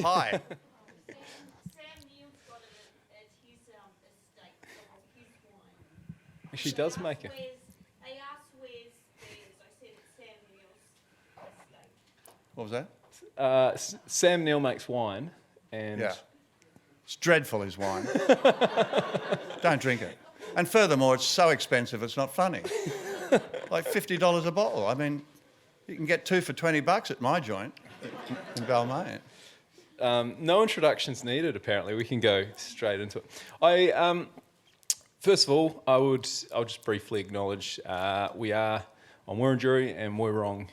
Hi. Sam Neill's got it at his estate, of his wine. She does make it. They asked where's theirs. I said it's Sam Neill's estate. What was that? Sam Neill makes wine, and Yeah. It's dreadful, his wine. Don't drink it. And furthermore, it's so expensive, it's not funny. Like $50 a bottle. I mean, you can get 2 for $20 at my joint in Balmain. No introductions needed. Apparently, we can go straight into it. First of all, I'll just briefly acknowledge we are on Wurundjeri and Wurrung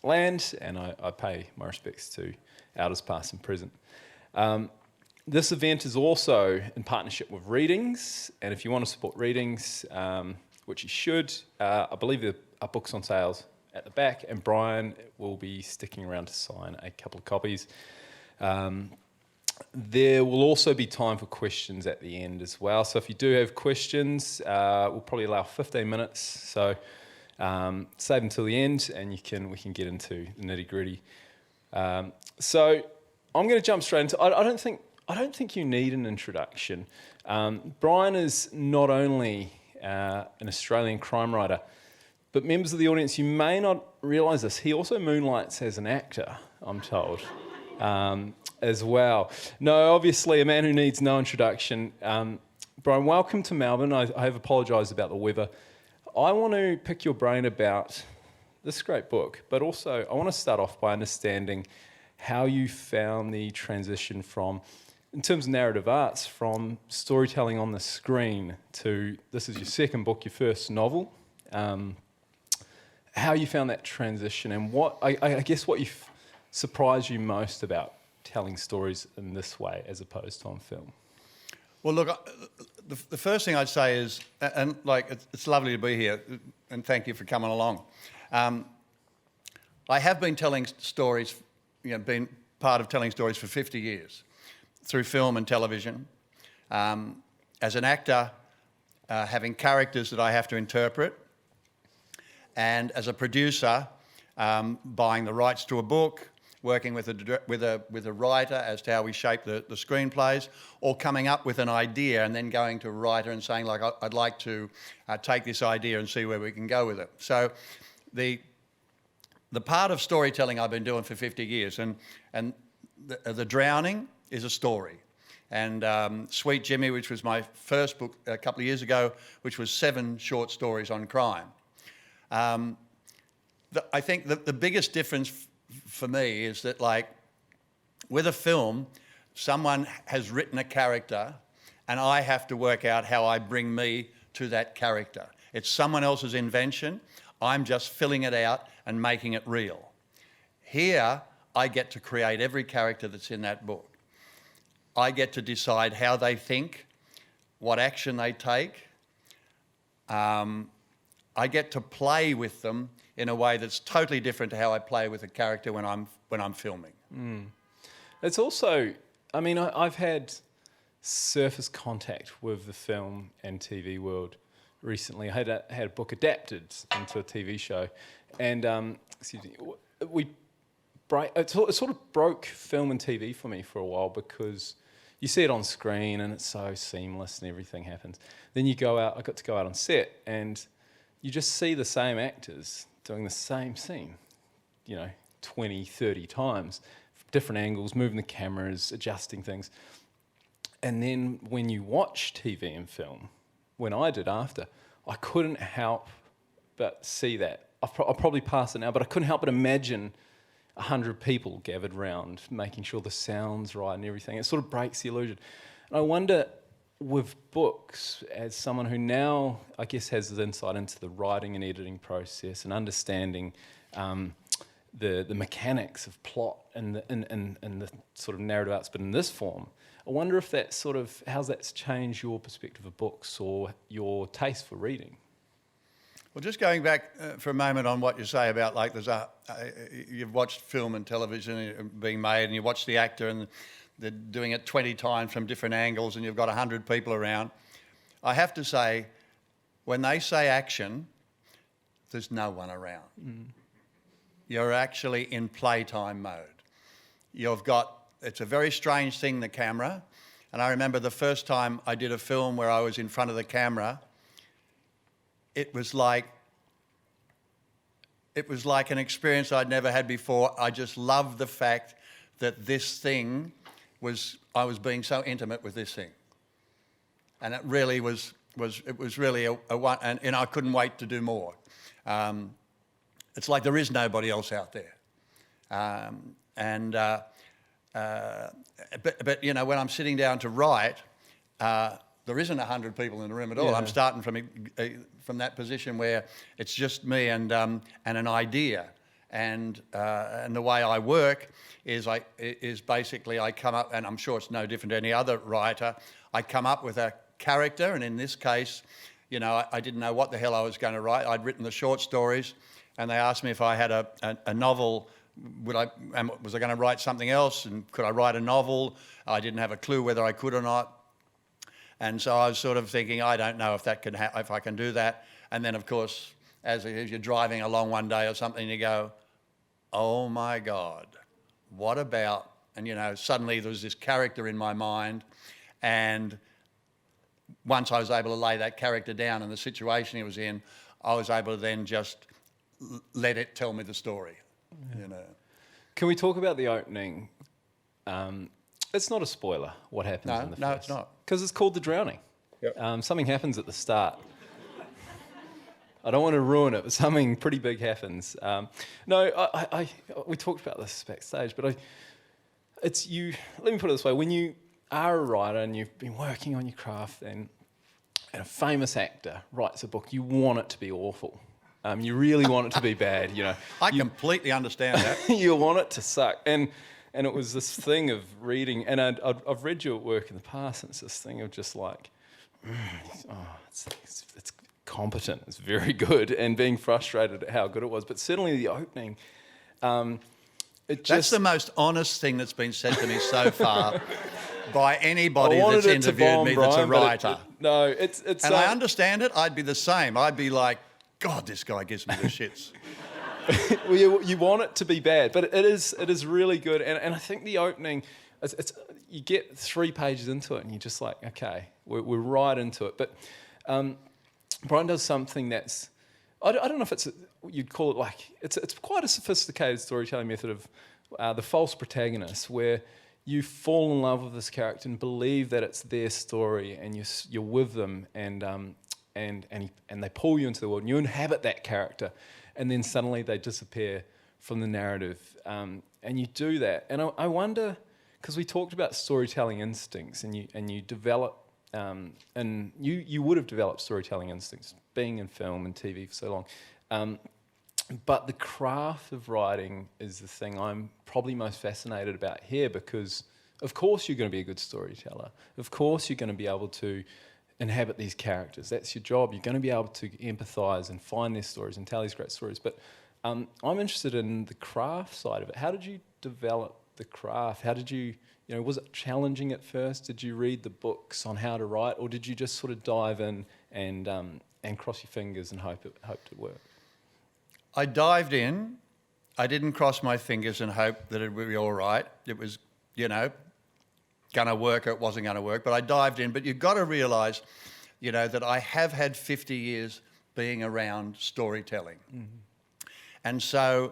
land, and I pay my respects to elders past and present. This event is also in partnership with Readings, and if you want to support Readings, which you should, I believe there are books on sales at the back, and Bryan will be sticking around to sign a couple of copies. There will also be time for questions at the end as well, so if you do have questions, we'll probably allow 15 minutes, so save until the end, and we can get into the nitty-gritty. So I'm going to jump straight into. I don't think you need an introduction. Bryan is not only an Australian crime writer, but members of the audience, you may not realise this, he also moonlights as an actor, I'm told, as well. No, obviously a man who needs no introduction. Bryan, welcome to Melbourne. I have apologised about the weather. I want to pick your brain about this great book, but also I want to start off by understanding how you found the transition from, in terms of narrative arts, from storytelling on the screen to, this is your second book, your first novel, how you found that transition, and what, I guess what surprised you most about telling stories in this way as opposed to on film? Well, look, the first thing I'd say is, and like, it's lovely to be here, and thank you for coming along. I have been telling stories, been part of telling stories for 50 years, through film and television. As an actor, having characters that I have to interpret, and as a producer, buying the rights to a book, working with a writer as to how we shape the screenplays, or coming up with an idea and then going to a writer and saying, like, I'd like to take this idea and see where we can go with it. So the part of storytelling I've been doing for 50 years, and The Drowning is a story. And Sweet Jimmy, which was my first book a couple of years ago, which was 7 short stories on crime. I think the biggest difference for me is that, like, with a film, someone has written a character and I have to work out how I bring me to that character. It's someone else's invention. I'm just filling it out and making it real. Here, I get to create every character that's in that book. I get to decide how they think, what action they take. I get to play with them in a way that's totally different to how I play with a character when I'm filming. It's also, I mean, I've had surface contact with the film and TV world recently. I had a book adapted into a TV show, and it sort of broke film and TV for me for a while, because you see it on screen and it's so seamless and everything happens. Then you go out, I got to go out on set, and you just see the same actors doing the same scene, 20, 30 times, different angles, moving the cameras, adjusting things. And then when you watch TV and film, when I did after, I couldn't help but see that. I'll probably pass it now, but I couldn't help but imagine 100 people gathered round, making sure the sound's right and everything. It sort of breaks the illusion. And I wonder, with books, as someone who now, I guess, has the insight into the writing and editing process and understanding the mechanics of plot and the sort of narrative arts, but in this form, I wonder if that sort of, how's that changed your perspective of books or your taste for reading? Well, just going back for a moment on what you say about, like, you've watched film and television being made, and you watch the actor and they're doing it 20 times from different angles, and you've got 100 people around. I have to say, when they say action, there's no one around. You're actually in playtime mode. You've got it's a very strange thing, the camera. And I remember the first time I did a film where I was in front of the camera, it was like an experience I'd never had before. I just loved the fact that this thing I was being so intimate with this thing. And it really was really a one, and I couldn't wait to do more. It's like there is nobody else out there. But you know, when I'm sitting down to write, there isn't 100 people in the room at all. Yeah. I'm starting from that position where it's just me and an idea. And the way I work is basically I come up, and I'm sure it's no different to any other writer. I come up with a character, and in this case, you know, I didn't know what the hell I was going to write. I'd written the short stories, and they asked me if I had a novel. Was I going to write something else, and could I write a novel? I didn't have a clue whether I could or not, and so I was sort of thinking, I don't know if I can do that. And then, of course, as you're driving along one day or something, you go, oh my God, what about? And you know, suddenly there was this character in my mind, and once I was able to lay that character down and the situation he was in, I was able to then just let it tell me the story. Yeah. You know. Can we talk about the opening? It's not a spoiler what happens in the film. No, it's not. Because it's called The Drowning. Yep. Something happens at the start. I don't want to ruin it, but something pretty big happens. We talked about this backstage, but it's you. Let me put it this way: when you are a writer and you've been working on your craft, and a famous actor writes a book, you want it to be awful. You really want it to be bad, you know. I completely understand that. You want it to suck. And it was this thing of reading, and I've read your work in the past, and it's this thing of just like, it's competent, it's very good, and being frustrated at how good it was. But certainly the opening, That's the most honest thing that's been said to me so far by anybody that's interviewed me that's a writer. It's and I understand it. I'd be the same. I'd be like, God, this guy gives me the shits. Well, you want it to be bad, but it is really good. And I think the opening, you get 3 pages into it, and you're just like, okay, we're right into it. But Bryan does something that's, I don't know if you'd call it like, it's quite a sophisticated storytelling method of the false protagonist, where you fall in love with this character and believe that it's their story, and you're with them, and they pull you into the world, and you inhabit that character, and then suddenly they disappear from the narrative, and you do that. And I wonder, because we talked about storytelling instincts, and you develop, and you would have developed storytelling instincts being in film and TV for so long, but the craft of writing is the thing I'm probably most fascinated about here, because of course you're going to be a good storyteller, of course you're going to be able to inhabit these characters. That's your job. You're going to be able to empathise and find their stories and tell these great stories. But I'm interested in the craft side of it. How did you develop the craft? How did you was it challenging at first? Did you read the books on how to write, or did you just sort of dive in and cross your fingers and hope it worked? I dived in. I didn't cross my fingers and hope that it would be all right. It was, going to work or it wasn't going to work, but I dived in. But you've got to realise, that I have had 50 years being around storytelling. Mm-hmm. And so,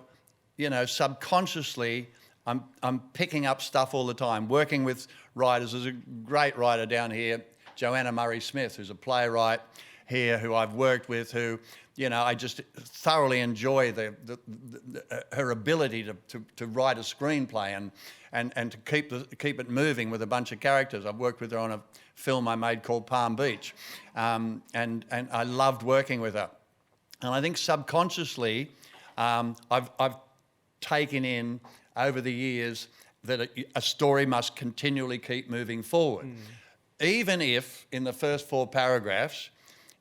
subconsciously, I'm picking up stuff all the time, working with writers. There's a great writer down here, Joanna Murray-Smith, who's a playwright here who I've worked with, who, I just thoroughly enjoy her ability to write a screenplay and to keep it moving with a bunch of characters. I've worked with her on a film I made called Palm Beach, and I loved working with her. And I think subconsciously, I've taken in over the years that a story must continually keep moving forward, even if in the first 4 paragraphs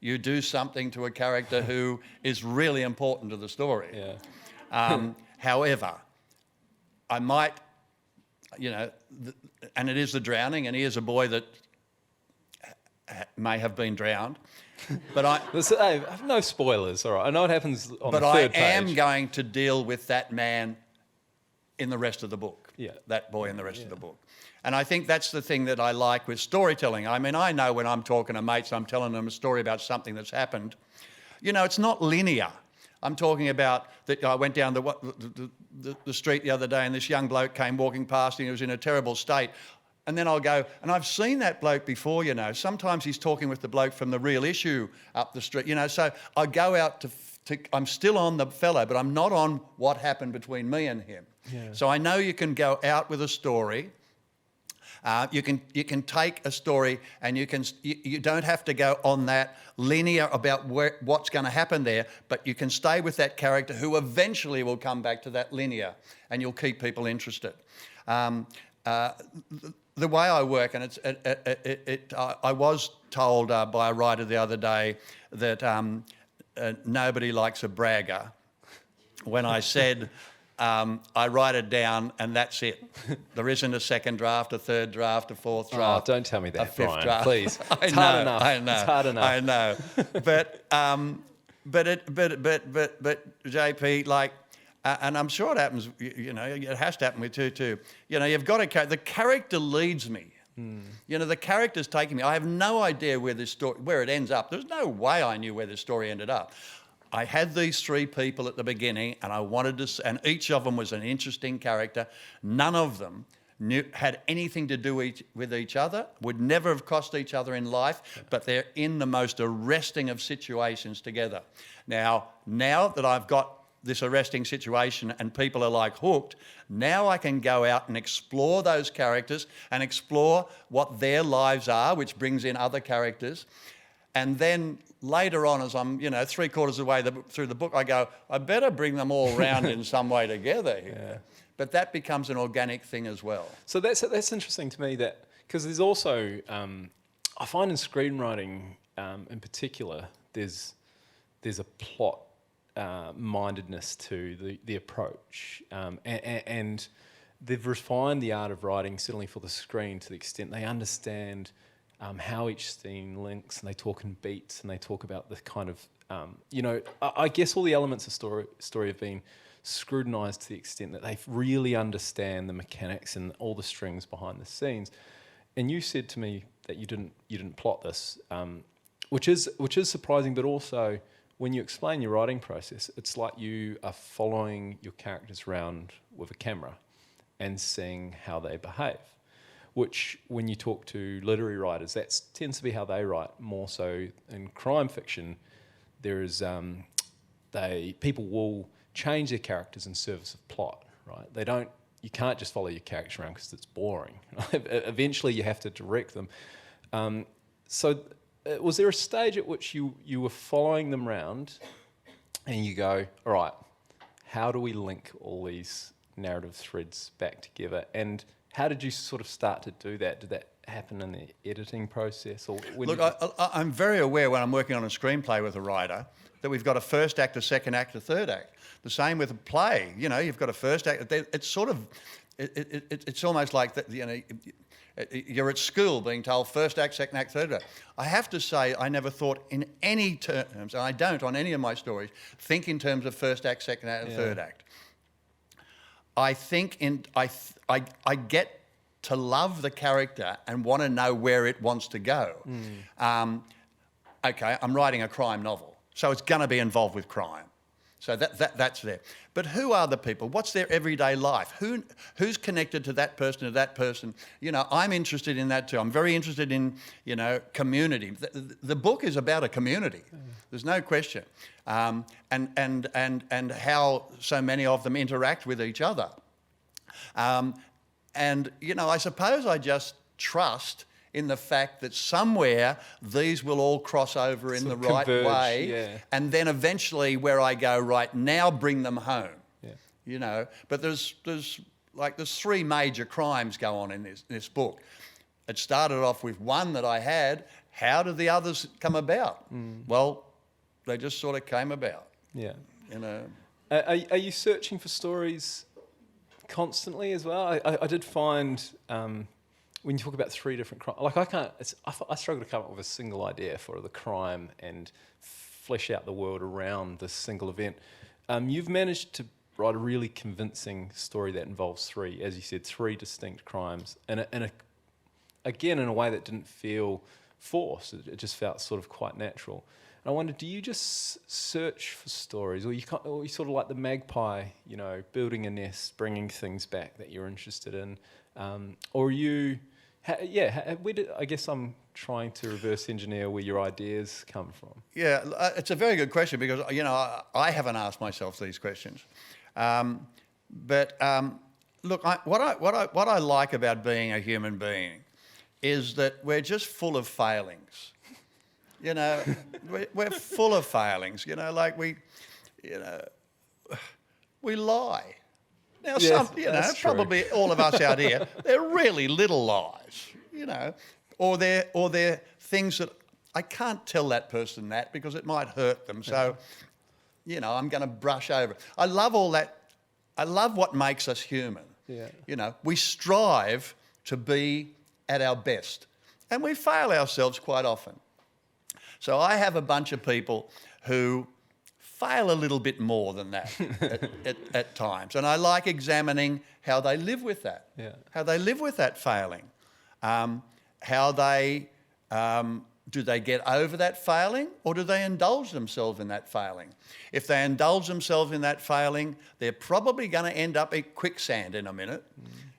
you do something to a character who is really important to the story. Yeah. However, I might, and it is The Drowning, and he is a boy that may have been drowned, but hey, no spoilers, all right. I know it happens on the third third page. But I am page. going to deal with that man in the rest of the book. Yeah. That boy in the rest of the book. And I think that's the thing that I like with storytelling. I mean, I know when I'm talking to mates, I'm telling them a story about something that's happened. You know, it's not linear. I'm talking about that I went down the street the other day and this young bloke came walking past and he was in a terrible state. And then I'll go, and I've seen that bloke before, you know. Sometimes he's talking with the bloke from the Real Issue up the street, you know. So I go out to I'm still on the fellow, but I'm not on what happened between me and him. Yeah. So I know you can go out with a story. You can take a story and you don't have to go on that linear about what's going to happen there, but you can stay with that character who eventually will come back to that linear, and you'll keep people interested. The way I work, and I was told by a writer the other day that nobody likes a bragger. When I said I write it down and that's it. There isn't a second draft, a third draft, a fourth draft. Oh, don't tell me a that, fifth Bryan, draft. please. I It's know, hard enough. I know. It's hard enough. I know. But JP, like, and I'm sure it happens. You know, it has to happen with you too. You know, you've got the character leads me. You know, the character's taking me. I have no idea where this story, where it ends up. There's no way I knew where this story ended up. I had these three people at the beginning, and I wanted to, and each of them was an interesting character. None of them had anything to do with each other, would never have crossed each other in life, but they're in the most arresting of situations together. Now that I've got this arresting situation and people are like hooked, now I can go out and explore those characters and explore what their lives are, which brings in other characters. And then later on, as I'm, 3/4 of the way through the book, I go, I better bring them all round in some way together here. Yeah. But that becomes an organic thing as well. So that's interesting to me, that because there's also, I find in screenwriting in particular, there's a plot mindedness to the approach, and they've refined the art of writing, certainly for the screen, to the extent they understand how each scene links, and they talk in beats, and they talk about the kind of, I guess all the elements of story have been scrutinised to the extent that they really understand the mechanics and all the strings behind the scenes. And you said to me that you didn't plot this, which is surprising, but also when you explain your writing process, it's like you are following your characters around with a camera and seeing how they behave. Which, when you talk to literary writers, that tends to be how they write. More so in crime fiction, there is people will change their characters in service of plot, right? You can't just follow your character around because it's boring. Eventually, you have to direct them. So, was there a stage at which you were following them around, and you go, all right, how do we link all these narrative threads back together? And how did you sort of start to do that? Did that happen in the editing process? Or Look, I'm very aware when I'm working on a screenplay with a writer that we've got a first act, a second act, a third act. The same with a play. You've got a first act. It's sort of, it's almost like that. You're at school being told first act, second act, third act. I have to say, I never thought in any terms, and I don't on any of my stories, think in terms of first act, second act, and third act. I think I get to love the character and want to know where it wants to go. Okay, I'm writing a crime novel, so it's going to be involved with crime. So that's there. But who are the people? What's their everyday life? Who's connected to that person, I'm interested in that too. I'm very interested in, community. The book is about a community. There's no question. And how so many of them interact with each other. I suppose I just trust in the fact that somewhere these will all cross over in the right way, and then eventually where I go, right, now bring them home. But there's three major crimes go on in this book. It started off with one that I had. How did the others come about? Well, they just sort of came about. Are you searching for stories constantly as well? I did find when you talk about three different crimes, I struggle to come up with a single idea for the crime and flesh out the world around this single event. You've managed to write a really convincing story that involves three, as you said, three distinct crimes, and again in a way that didn't feel forced. It just felt sort of quite natural. And I wonder, do you just search for stories, or you sort of like the magpie, you know, building a nest, bringing things back that you're interested in, or you, I guess I'm trying to reverse engineer where your ideas come from. Yeah, it's a very good question because, you know, I haven't asked myself these questions. But look, what I like about being a human being is that we're just full of failings. You know, we're full of failings. You know, like we lie. Now, Yes, you know, that's true. probably all of us out here, they're really little lies. You know, or they're things that I can't tell that person that because it might hurt them. So, you know, I'm going to brush over it. I love all that. I love what makes us human. Yeah. You know, we strive to be at our best, and we fail ourselves quite often. So I have a bunch of people who fail a little bit more than that at times, and I like examining how they live with that. Yeah. How they live with that failing. How they do they get over that failing, or do they indulge themselves in that failing? If they indulge themselves in that failing, they're probably going to end up in quicksand in a minute.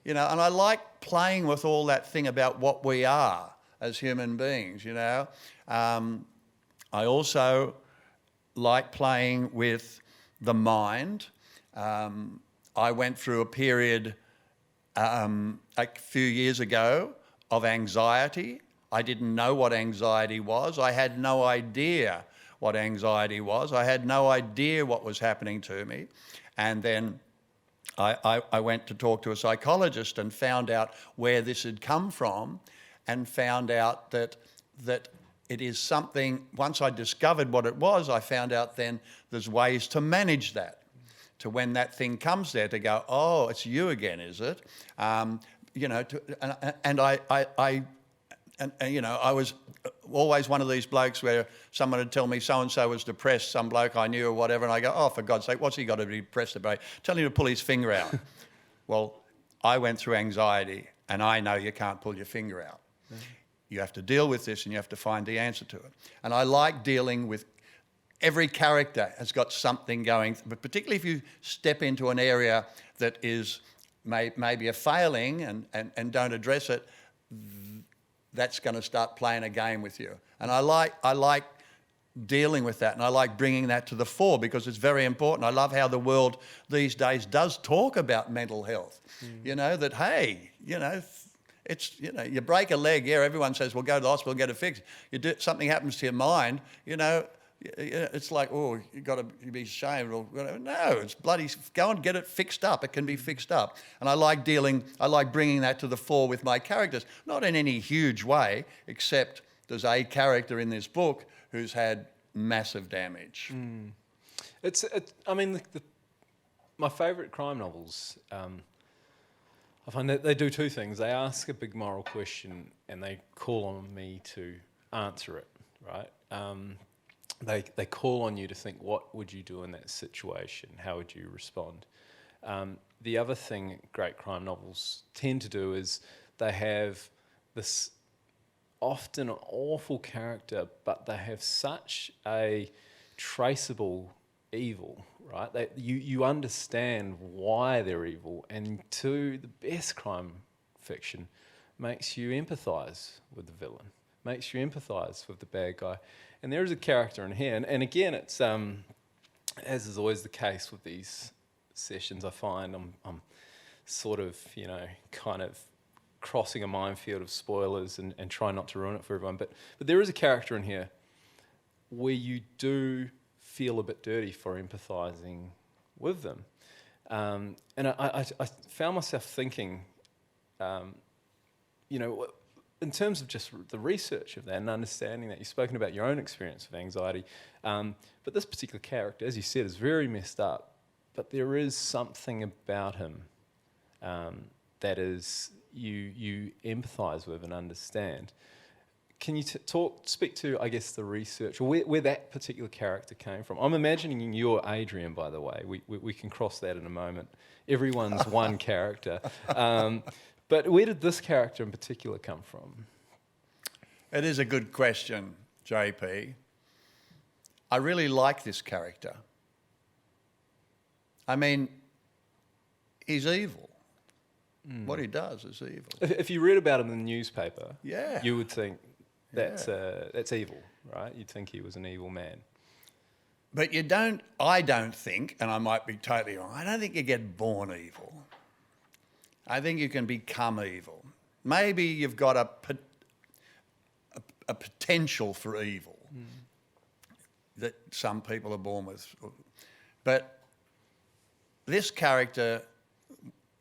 You know, and I like playing with all that thing about what we are as human beings. You know, I also like playing with the mind. I went through a period a few years ago of anxiety. I didn't know what anxiety was. I had no idea what anxiety was. I had no idea what was happening to me. And then I went to talk to a psychologist and found out where this had come from, and found out that it is something, once I discovered what it was, I found out then there's ways to manage that. To when that thing comes there, to go, oh, it's you again, is it? You know, and you know, I was always one of these blokes where someone would tell me so-and-so was depressed, some bloke I knew or whatever, and I go, oh, for God's sake, what's he got to be depressed about? Tell him to pull his finger out. Well, I went through anxiety, and I know you can't pull your finger out. You have to deal with this, and you have to find the answer to it. And I like dealing with every character has got something going, but particularly if you step into an area that is maybe a failing and don't address it, that's going to start playing a game with you. And I like dealing with that, and I like bringing that to the fore because it's very important. I love how the world these days does talk about mental health. You know, that, hey, you know, it's, you know, you break a leg, yeah, everyone says, well, go to the hospital and get it fixed. Something happens to your mind, you know, it's like, oh, you've got to be ashamed. Or, no, it's bloody, go and get it fixed up. It can be fixed up. And I like bringing that to the fore with my characters. Not in any huge way, except there's a character in this book who's had massive damage. I mean, my favourite crime novels, I find that they do two things. They ask a big moral question and they call on me to answer it, right? They call on you to think, what would you do in that situation? How would you respond? The other thing great crime novels tend to do is they have this often an awful character, but they have such a traceable evil, right? You understand why they're evil, and to the best crime fiction makes you empathise with the villain, makes you empathise with the bad guy. And there is a character in here, and again, it's as is always the case with these sessions, I find I'm sort of, you know, kind of crossing a minefield of spoilers and trying not to ruin it for everyone. But there is a character in here where you do feel a bit dirty for empathising with them. And I found myself thinking, you know, in terms of just the research of that and understanding that, you've spoken about your own experience of anxiety, but this particular character, as you said, is very messed up, but there is something about him that is you empathise with and understand. can you speak to, I guess, the research, or where that particular character came from? I'm imagining you're Adrian, by the way. We can cross that in a moment. Everyone's one character. But where did this character in particular come from? It is a good question, JP. I really like this character. I mean, he's evil. What he does is evil. If you read about him in the newspaper, Yeah. you would think that's evil, right? You'd think he was an evil man. But I don't think, and I might be totally wrong, I don't think you get born evil. I think you can become evil. Maybe you've got a potential for evil that some people are born with. But this character,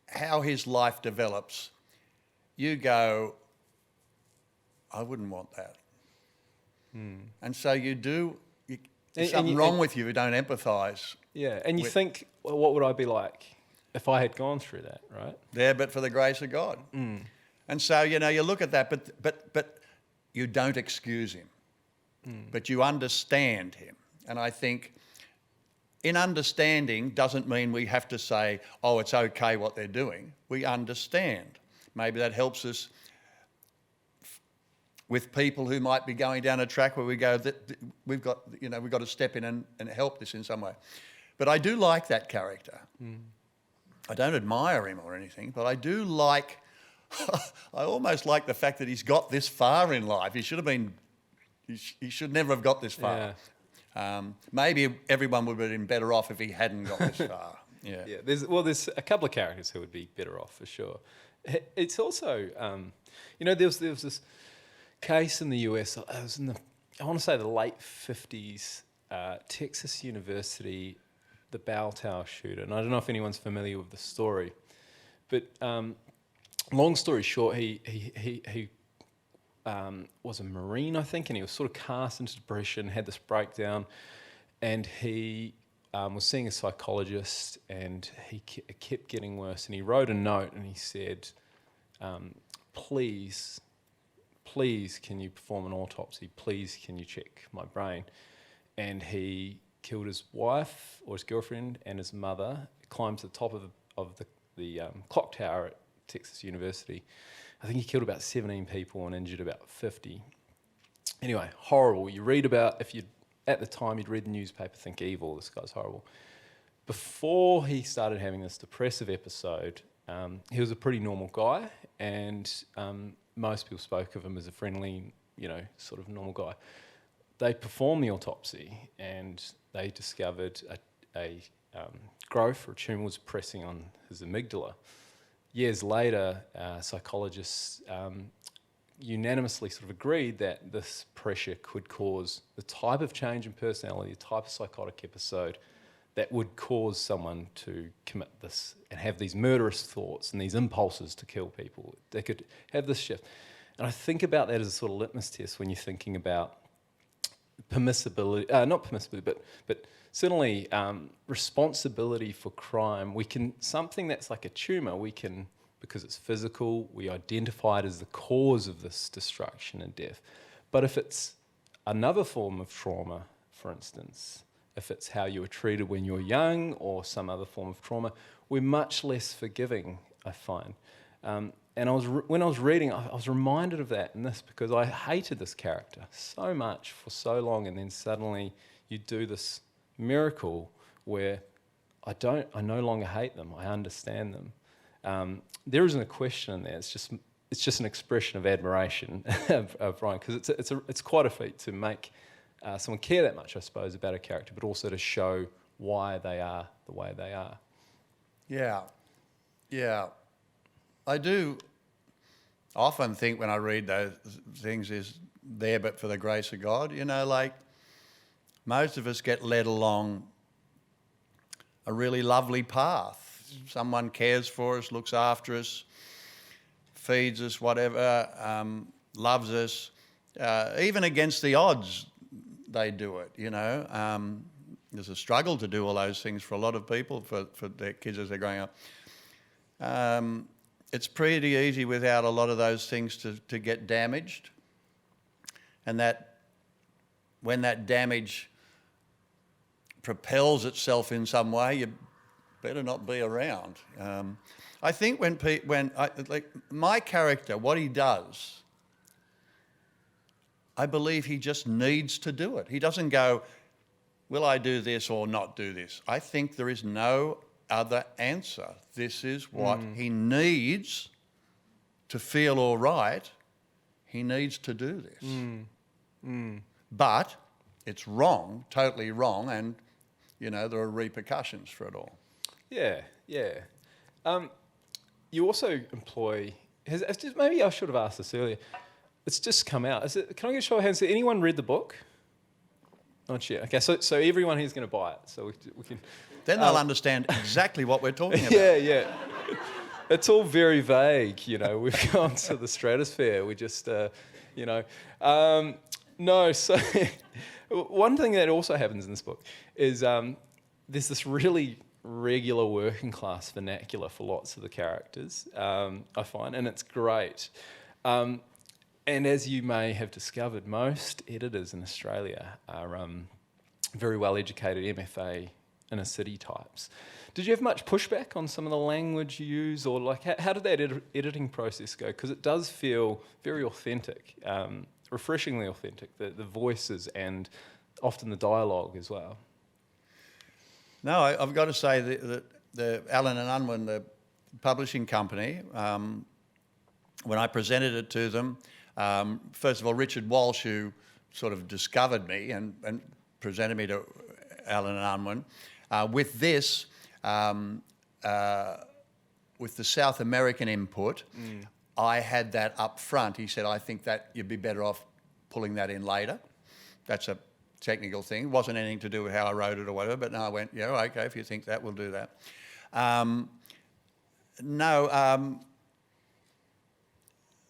how his life develops, you go, I wouldn't want that. And so you do, there's something wrong with you who don't empathise. Yeah, and you think, well, what would I be like if I had gone through that, right? There, but for the grace of God. And so, you look at that, but you don't excuse him. But you understand him. And I think in understanding doesn't mean we have to say, oh, it's okay what they're doing. We understand. Maybe that helps us with people who might be going down a track where we go, we've got to step in and help this in some way. But I do like that character. I don't admire him or anything, but I do like, I almost like the fact that he's got this far in life. He should never have got this far. Yeah. Maybe everyone would have been better off if he hadn't got this far. Yeah. Yeah. There's a couple of characters who would be better off for sure. It's also, there was this case in the US. It was I want to say the late 50s, Texas University, the Bell Tower shooter. And I don't know if anyone's familiar with the story, but long story short, he was a Marine, I think, and he was sort of cast into depression, had this breakdown, and he was seeing a psychologist, and it kept getting worse. And he wrote a note, and he said, please, can you perform an autopsy? Please, can you check my brain? And he killed his wife or his girlfriend and his mother, climbed to the top of the clock tower at Texas University. I think he killed about 17 people and injured about 50. Anyway, horrible. You read about, at the time you'd read the newspaper, think evil, this guy's horrible. Before he started having this depressive episode, he was a pretty normal guy, and most people spoke of him as a friendly, sort of normal guy. They performed the autopsy, and they discovered a growth or a tumour was pressing on his amygdala. Years later, psychologists unanimously sort of agreed that this pressure could cause the type of change in personality, the type of psychotic episode that would cause someone to commit this and have these murderous thoughts and these impulses to kill people. They could have this shift. And I think about that as a sort of litmus test when you're thinking about permissibility, not permissibility, but certainly responsibility for crime. Something that's like a tumour, because it's physical, we identify it as the cause of this destruction and death. But if it's another form of trauma, for instance, if it's how you were treated when you were young or some other form of trauma, we're much less forgiving, I find. And when I was reading, I was reminded of that in this, because I hated this character so much for so long, and then suddenly you do this miracle where I no longer hate them, I understand them. There isn't a question in there. It's just an expression of admiration of Bryan, because it's quite a feat to make someone care that much, I suppose, about a character, but also to show why they are the way they are. Yeah. I do often think when I read those things is there but for the grace of God. Like most of us get led along a really lovely path. Someone cares for us, looks after us, feeds us, whatever, loves us. Even against the odds, they do it, There's a struggle to do all those things for a lot of people, for their kids as they're growing up. It's pretty easy without a lot of those things to get damaged. and that when that damage propels itself in some way, you better not be around. I think like my character, what he does, I believe he just needs to do it. He doesn't go, will I do this or not do this? I think there is no other answer. This is what he needs to feel all right. He needs to do this. But it's wrong, totally wrong, and, there are repercussions for it all. Yeah. You also employ... maybe I should have asked this earlier. It's just come out. Can I get a show of hands? Has anyone read the book? Not yet. Okay, so everyone here's going to buy it. So we can... Then they'll understand exactly what we're talking about. Yeah. It's all very vague, We've gone to the stratosphere. We just, No, so one thing that also happens in this book is there's this really regular working class vernacular for lots of the characters, I find, and it's great. And as you may have discovered, most editors in Australia are very well-educated MFA inner city types. Did you have much pushback on some of the language you use, or like how did that editing process go? Because it does feel very authentic, refreshingly authentic, the voices and often the dialogue as well. No, I've got to say that the Allen and Unwin, the publishing company, when I presented it to them, first of all, Richard Walsh, who sort of discovered me and presented me to Allen and Unwin, with this, with the South American input, I had that up front. He said, I think that you'd be better off pulling that in later. That's a technical thing. It wasn't anything to do with how I wrote it or whatever, but no, I went, yeah, okay, if you think that, we'll do that.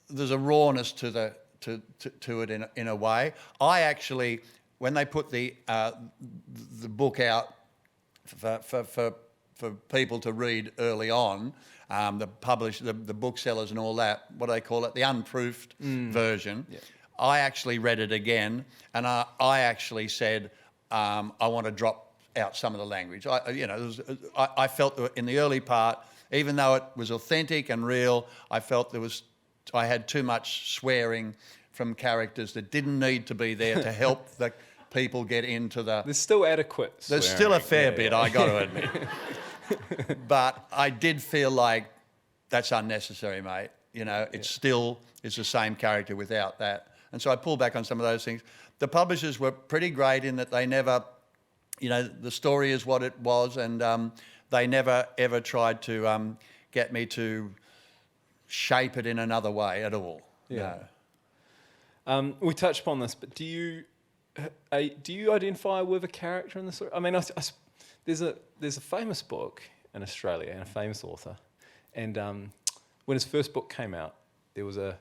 There's a rawness to it in a way. I actually, when they put the book out for people to read early on, the booksellers and all that, what do they call it, the unproofed version. Yeah. I actually read it again, and I actually said I want to drop out some of the language. I felt that in the early part, even though it was authentic and real, I felt I had too much swearing from characters that didn't need to be there to help the people get into the... There's still adequate swearing. There's still a fair bit, I got to admit. But I did feel like that's unnecessary, mate. It's the same character without that. And so I pulled back on some of those things. The publishers were pretty great in that they never, the story is what it was, and they never ever tried to get me to shape it in another way at all. Yeah. No. We touched upon this, but do you identify with a character in the story? I mean, there's a famous book in Australia and a famous author, and when his first book came out, there's a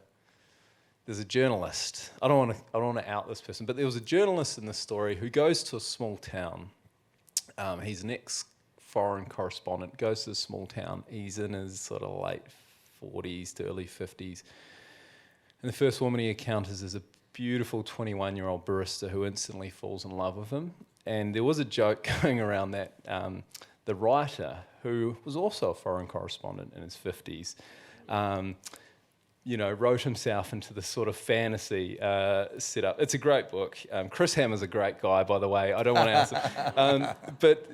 journalist. I don't want to out this person, but there was a journalist in the story who goes to a small town. He's an ex-foreign correspondent. Goes to a small town. He's in his sort of late 40s to early 50s, and the first woman he encounters is a beautiful 21-year-old barista who instantly falls in love with him. And there was a joke going around that the writer, who was also a foreign correspondent in his 50s, wrote himself into this sort of fantasy setup. It's a great book. Chris Hammer's a great guy, by the way. I don't want to answer. But,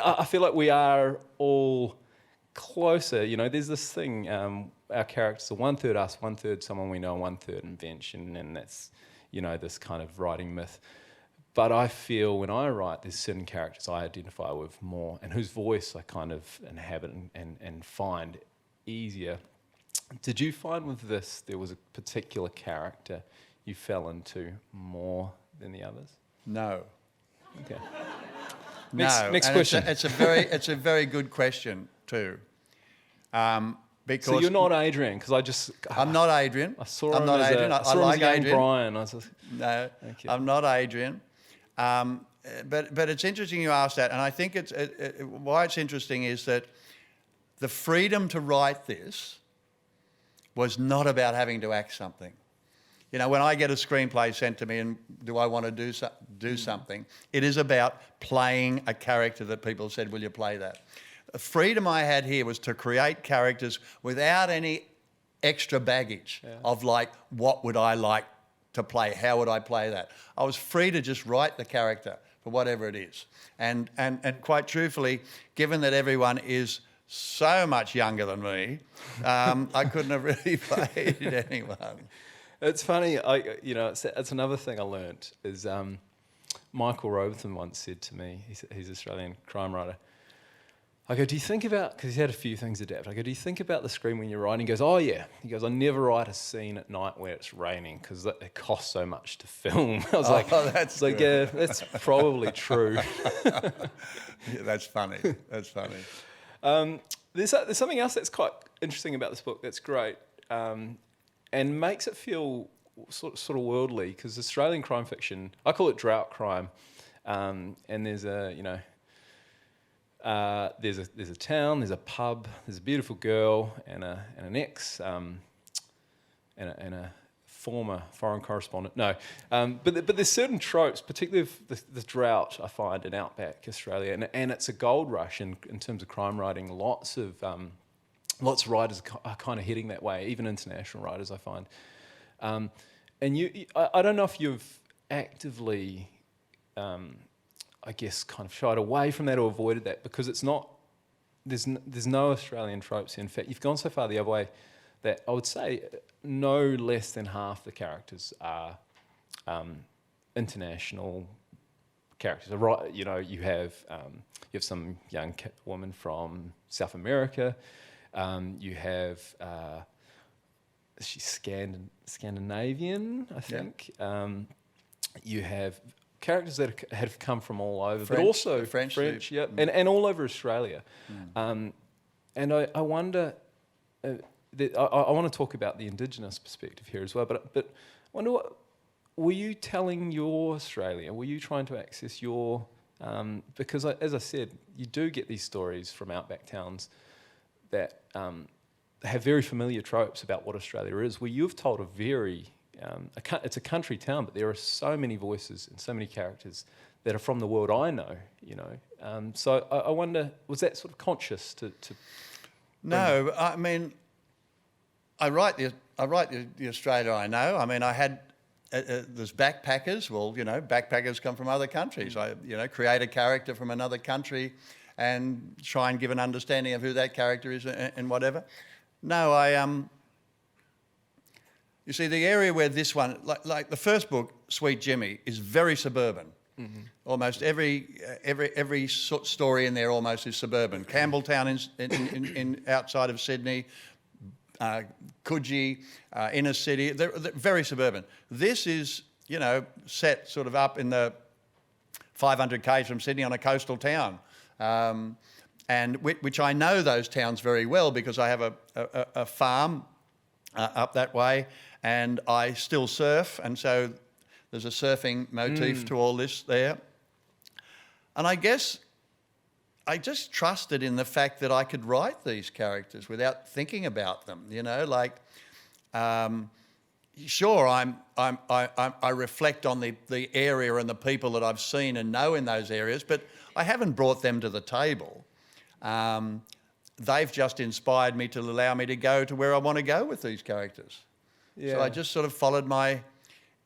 I feel like we are all closer. There's this thing, our characters are 1/3 us, 1/3 someone we know, 1/3 invention, and that's, this kind of writing myth. But I feel when I write, there's certain characters I identify with more and whose voice I kind of inhabit and find easier. Did you find with this there was a particular character you fell into more than the others? No. Okay. Next question. It's a very good question too. Because so you're not Adrian, because I'm not Adrian. I saw I'm him not as Adrian. I saw like him as Adrian. Bryan. No, I'm not Adrian. But it's interesting you asked that, and I think why it's interesting is that the freedom to write this was not about having to act something. You know, when I get a screenplay sent to me and do I want to do something, it is about playing a character that people said, will you play that? The freedom I had here was to create characters without any extra baggage of like, what would I like to play? How would I play that? I was free to just write the character for whatever it is. And quite truthfully, given that everyone is so much younger than me, I couldn't have really played anyone. It's funny, it's another thing I learnt is Michael Robertson once said to me, he's an Australian crime writer, I go, do you think about, because he's had a few things adapt, I go, do you think about the screen when you're writing? He goes, oh yeah. He goes, I never write a scene at night where it's raining because it costs so much to film. I was that's like, yeah, that's probably true. Yeah, that's funny. That's funny. There's something else that's quite interesting about this book that's great. And makes it feel sort of worldly, because Australian crime fiction, I call it drought crime, and there's a town, there's a pub, there's a beautiful girl and an ex, and a former foreign correspondent. No, but there's certain tropes, particularly of the drought I find in outback Australia, and it's a gold rush in terms of crime writing. Lots of writers are kind of heading that way, even international writers, I find. And I don't know if you've actively, I guess, kind of shied away from that or avoided that, because it's not, there's no Australian tropes. In fact, you've gone so far the other way that I would say no less than half the characters are international characters. Right, you have some young woman from South America. You have she's Scandinavian, I think. Yeah. You have characters that have come from all over, but also French, yeah, and all over Australia. And I wonder. I want to talk about the Indigenous perspective here as well, but I wonder were you telling your Australia? Were you trying to access your because as I said, you do get these stories from outback towns that have very familiar tropes about what Australia is, where you've told a very, it's a country town, but there are so many voices and so many characters that are from the world I know, So I wonder, was that sort of conscious to No, I mean, I write the Australia I know. I mean, I had, there's backpackers. Well, backpackers come from other countries. I, create a character from another country and try and give an understanding of who that character is and whatever. No, you see, the area where this one, like the first book, Sweet Jimmy, is very suburban. Mm-hmm. Almost every story in there almost is suburban. Campbelltown in outside of Sydney, Coogee, inner city, they're very suburban. This is, set sort of up in the 500 k's from Sydney on a coastal town. And which I know those towns very well because I have a farm up that way, and I still surf, and so there's a surfing motif to all this there. And I guess I just trusted in the fact that I could write these characters without thinking about them. Sure, I reflect on the area and the people that I've seen and know in those areas, but I haven't brought them to the table. They've just inspired me to allow me to go to where I want to go with these characters. Yeah. So I just sort of followed my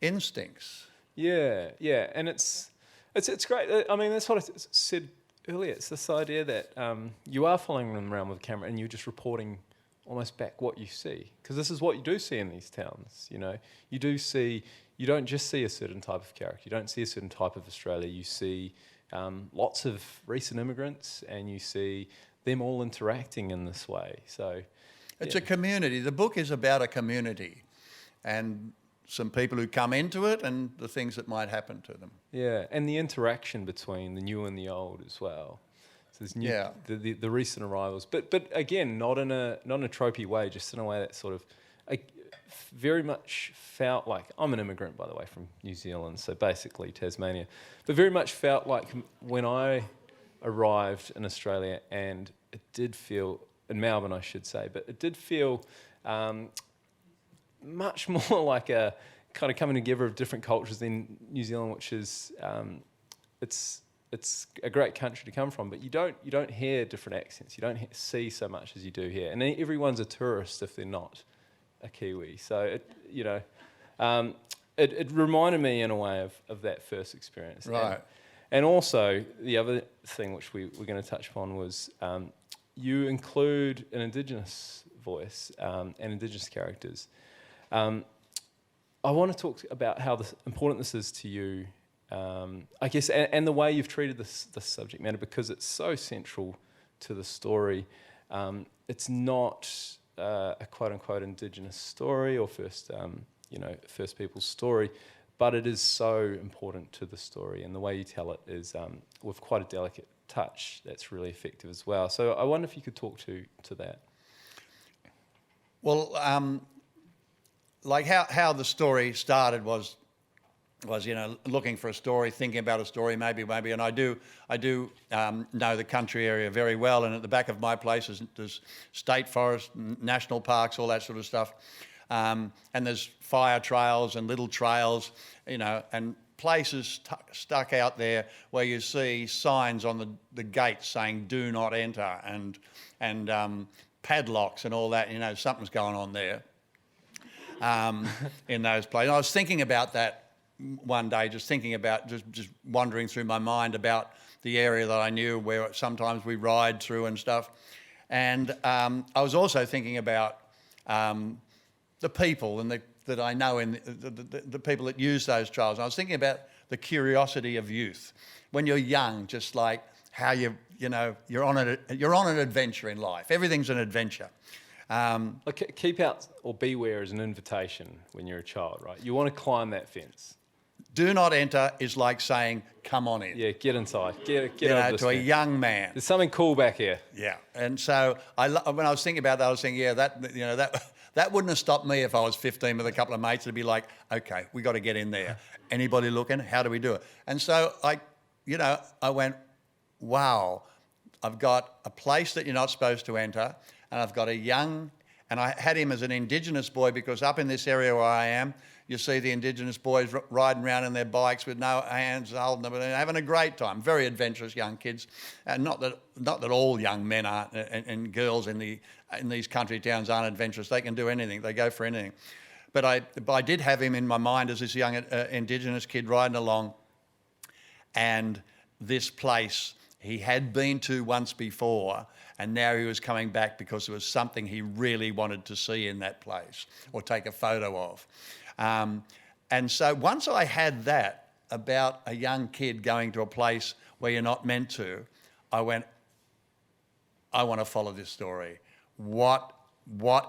instincts. Yeah, and it's great. I mean, that's what I said earlier. It's this idea that you are following them around with a camera and you're just reporting almost back what you see, because this is what you do see in these towns. You don't just see a certain type of character. You don't see a certain type of Australia. You see lots of recent immigrants, and you see them all interacting in this way. So it's a community. The book is about a community and some people who come into it and the things that might happen to them. Yeah, and the interaction between the new and the old as well. So there's new, the recent arrivals, but again, not in a tropey way, just in a way that sort of very much felt like, I'm an immigrant, by the way, from New Zealand, so basically Tasmania, but very much felt like when I arrived in Australia, and it did feel, in Melbourne I should say, but it did feel much more like a kind of coming together of different cultures in New Zealand, which is it's a great country to come from, but you don't hear different accents. You don't see so much as you do here, and everyone's a tourist if they're not a Kiwi. So it reminded me in a way of that first experience. Right. And also the other thing which we're going to touch upon was you include an Indigenous voice and Indigenous characters. I want to talk about how important this is to you, I guess, and the way you've treated this subject matter, because it's so central to the story. It's not a quote-unquote Indigenous story or First Peoples story, but it is so important to the story, and the way you tell it is with quite a delicate touch that's really effective as well. So I wonder if you could talk to that. Well, like how the story started was looking for a story, thinking about a story, maybe, and I do know the country area very well, and at the back of my place there's state forest, national parks, all that sort of stuff, and there's fire trails and little trails, and places stuck out there where you see signs on the gates saying "Do not enter" and padlocks and all that. Something's going on there. In those places. I was thinking about that one day, just wandering through my mind about the area that I knew where sometimes we ride through and stuff. And I was also thinking about the people and that I know in the people that use those trails. And I was thinking about the curiosity of youth. When you're young, just like how you're on an adventure in life. Everything's an adventure. Keep out or beware is an invitation when you're a child, right? You want to climb that fence. Do not enter is like saying, come on in. Yeah, get inside. Get over this to a fence. young man. There's something cool back here. Yeah, and so when I was thinking about that, I was thinking, that wouldn't have stopped me if I was 15 with a couple of mates. It'd be like, okay, we got to get in there. Anybody looking? How do we do it? And so I went, wow, I've got a place that you're not supposed to enter, and I've got and I had him as an Indigenous boy, because up in this area where I am, you see the Indigenous boys riding around in their bikes with no hands, holding them, and having a great time. Very adventurous young kids, and not that all young men are and girls in these country towns aren't adventurous. They can do anything. They go for anything. But I did have him in my mind as this young Indigenous kid riding along, and this place he had been to once before, and now he was coming back because there was something he really wanted to see in that place or take a photo of. And so once I had that about a young kid going to a place where you're not meant to, I went, I want to follow this story. What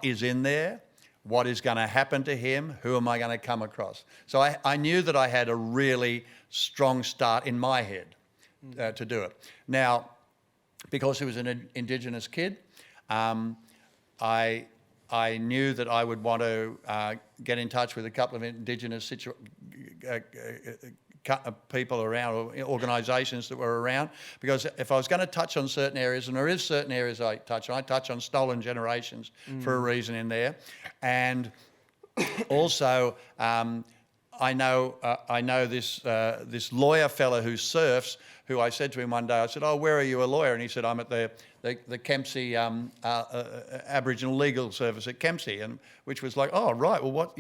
is in there? What is going to happen to him? Who am I going to come across? So I knew that I had a really strong start in my head to do it. Now, because he was an Indigenous kid, I knew that I would want to get in touch with a couple of Indigenous people around, or organisations that were around, because if I was going to touch on certain areas, and there is certain areas I touch on stolen generations for a reason in there, and also I know this lawyer fella who surfs, who I said to him one day, I said, "Oh, where are you a lawyer?" And he said, "I'm at the Kempsey Aboriginal Legal Service at Kempsey," and which was like, "Oh, right. Well,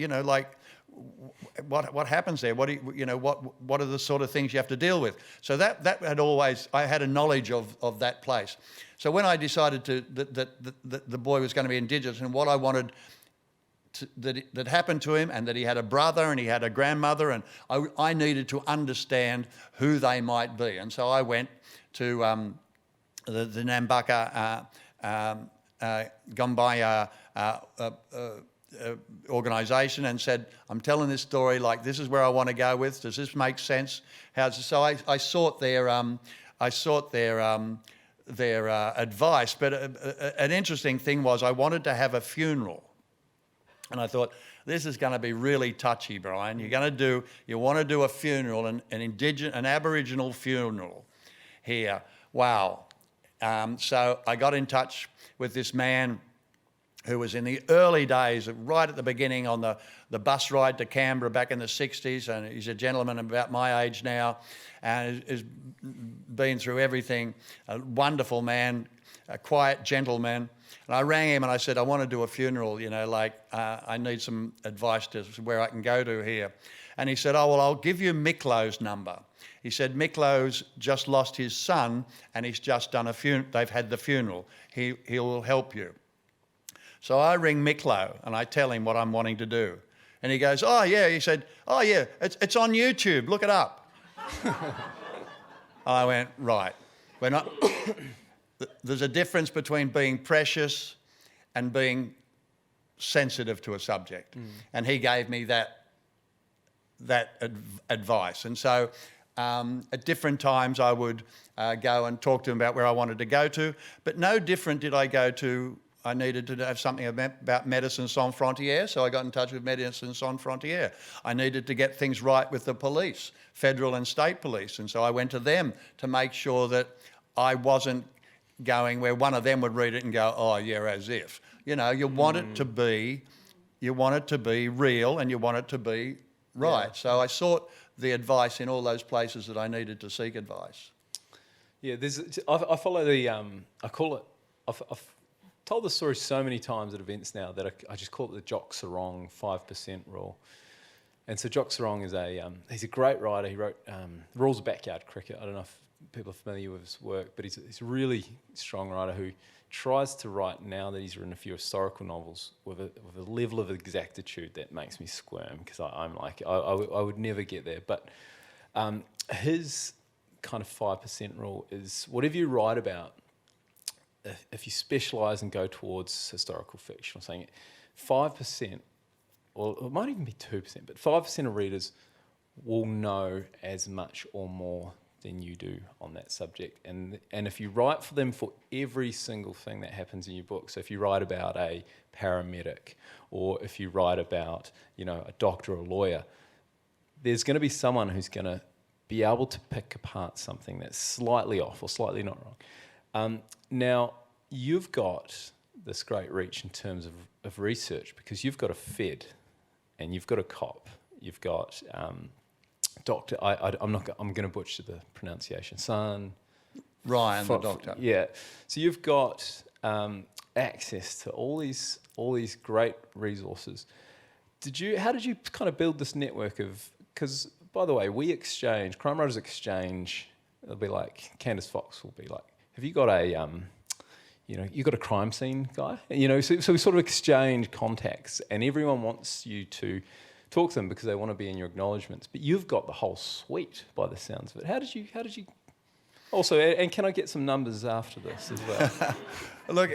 what happens there? What are the sort of things you have to deal with?" So that had always, I had a knowledge of that place. So when I decided that the boy was going to be Indigenous, and what I wanted that happened to him, and that he had a brother and he had a grandmother, and I needed to understand who they might be. And so I went to the Nambucca Gombaya organisation and said, "I'm telling this story, like this is where I want to go with. Does this make sense?" So I sought their advice. But an interesting thing was I wanted to have a funeral. And I thought, this is going to be really touchy, Bryan. You want to do a funeral, an Aboriginal funeral here. Wow. So I got in touch with this man who was in the early days, right at the beginning on the bus ride to Canberra back in the 60s, and he's a gentleman about my age now, and has been through everything, a wonderful man, a quiet gentleman. And I rang him and I said, I want to do a funeral, I need some advice to where I can go to here. And he said, oh, well, I'll give you Miklo's number. He said, Miklo's just lost his son and he's just done a funeral. They've had the funeral. He'll help you. So I ring Miklo and I tell him what I'm wanting to do. And he goes, oh, yeah. He said, oh, yeah, it's on YouTube. Look it up. I went, right. We're not... There's a difference between being precious and being sensitive to a subject. And he gave me that advice. And so at different times I would go and talk to him about where I wanted to go to, but no different did I go to. I needed to have something about Médecins Sans Frontières, so I got in touch with Médecins Sans Frontières. I needed to get things right with the police, federal and state police, and so I went to them to make sure that I wasn't going where one of them would read it and go, oh, yeah, as if. You want it to be real and you want it to be right. Yeah. So I sought the advice in all those places that I needed to seek advice. Yeah, I follow the, I call it, I've told the story so many times at events now that I just call it the Jock Sarong 5% rule. And so Jock Sarong is he's a great writer. He wrote Rules of Backyard Cricket. I don't know if people are familiar with his work, but he's a really strong writer who tries to write, now that he's written a few historical novels, with a level of exactitude that makes me squirm, because I'm like, I would never get there. But his kind of 5% rule is whatever you write about, if you specialise and go towards historical fiction, or saying 5%, or it might even be 2%, but 5% of readers will know as much or more than you do on that subject. And if you write for them for every single thing that happens in your book, so if you write about a paramedic, or if you write about, a doctor or a lawyer, there's going to be someone who's going to be able to pick apart something that's slightly off or slightly not wrong. Now, you've got this great reach in terms of research, because you've got a Fed and you've got a cop, you've got doctor. I'm going to butcher the pronunciation. Ryan, the doctor. Yeah. So you've got access to all these great resources. How did you kind of build this network of? Because by the way, Crime Writers Exchange. It'll be like Candace Fox will be like, have you got a you got a crime scene guy? So we sort of exchange contacts, and everyone wants you to talk to them because they want to be in your acknowledgements. But you've got the whole suite by the sounds of it. How did you also, and can I get some numbers after this as well? Look,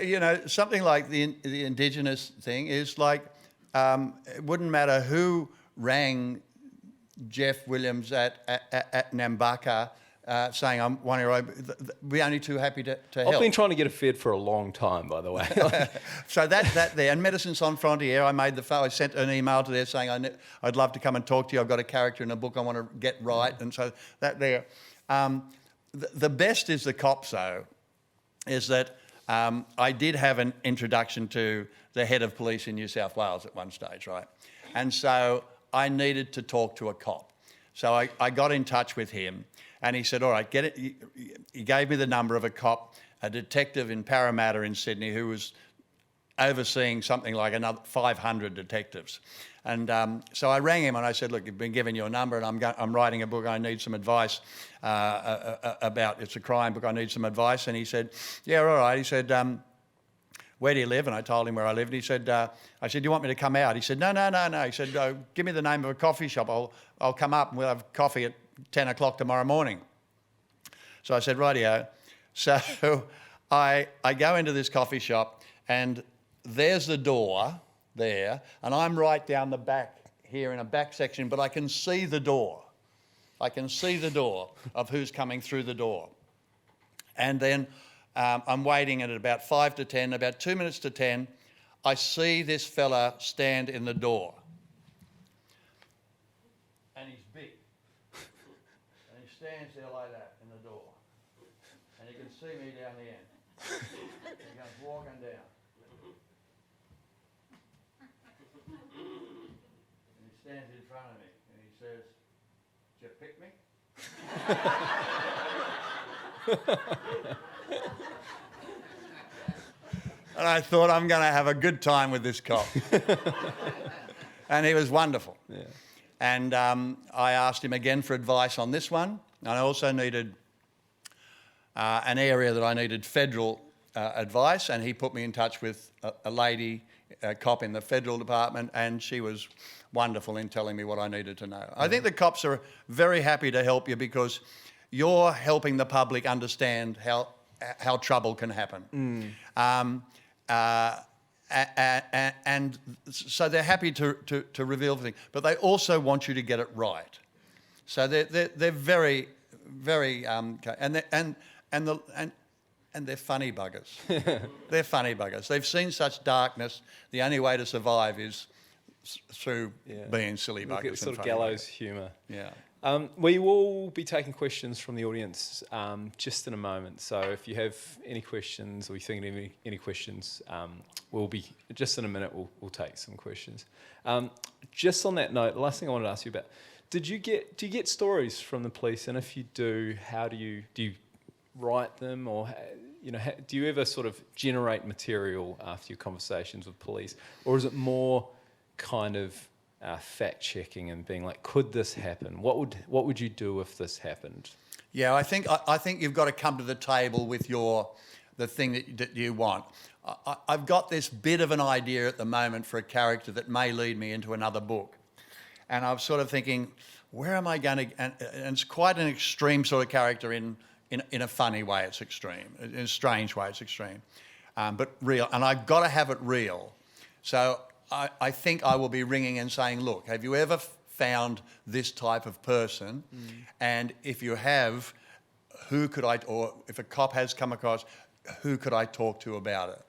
something like the Indigenous thing is like, it wouldn't matter who rang Jeff Williams at Nambucca saying, I'm one year old, we're only too happy to help. I've been trying to get a Fed for a long time, by the way. So that there, and Médecins Sans Frontières, I sent an email to there saying, I'd love to come and talk to you. I've got a character in a book I want to get right. And so that there. The best is the cops, though, is that I did have an introduction to the head of police in New South Wales at one stage, right? And so I needed to talk to a cop. So I got in touch with him, and he said, all right, get it. He gave me the number of a cop, a detective in Parramatta in Sydney, who was overseeing something like another 500 detectives. And so I rang him and I said, look, I've been given your number and I'm writing a book. I need some advice about, it's a crime book. I need some advice. And he said, yeah, all right. He said, where do you live? And I told him where I lived. And he said, I said, do you want me to come out? He said, no. He said, give me the name of a coffee shop. I'll come up and we'll have coffee at 10 o'clock tomorrow morning. So I said, rightio. So I go into this coffee shop and there's the door there, and I'm right down the back here in a back section, but I can see the door. I can see the door of who's coming through the door. And then I'm waiting, and at about 5 to 10, about 2 minutes to 10, I see this fella stand in the door. And he's big. And he stands there like that in the door. And you can see me down the end. He goes walking down. stands in front of me and he says, "Did you pick me?" And I thought, I'm going to have a good time with this cop. And he was wonderful. Yeah. And I asked him again for advice on this one. And I also needed an area that I needed federal advice. And he put me in touch with a lady, a cop in the federal department, and she was wonderful in telling me what I needed to know. I think the cops are very happy to help you because you're helping the public understand how trouble can happen. And so they're happy to reveal things, but they also want you to get it right. So they're very, very and they're funny buggers. They're funny buggers. They've seen such darkness. The only way to survive is through being silly buggers. Sort of gallows humour. Yeah. We will be taking questions from the audience just in a moment. So if you have any questions or you think of any questions, we'll be just in a minute. We'll take some questions. Just on that note, the last thing I wanted to ask you about: do you get stories from the police? And if you do, how do you write them, or do you ever sort of generate material after your conversations with police, or is it more kind of fact checking and being like, could this happen? What would you do if this happened? Yeah, I think you've got to come to the table with the thing that you want. I've got this bit of an idea at the moment for a character that may lead me into another book, and I'm sort of thinking, where am I going to? And it's quite an extreme sort of character in a funny way. It's extreme. In a strange way, it's extreme, but real. And I've got to have it real. So I think I will be ringing and saying, look, have you ever found this type of person? And if you have, who could I, or if a cop has come across, who could I talk to about it?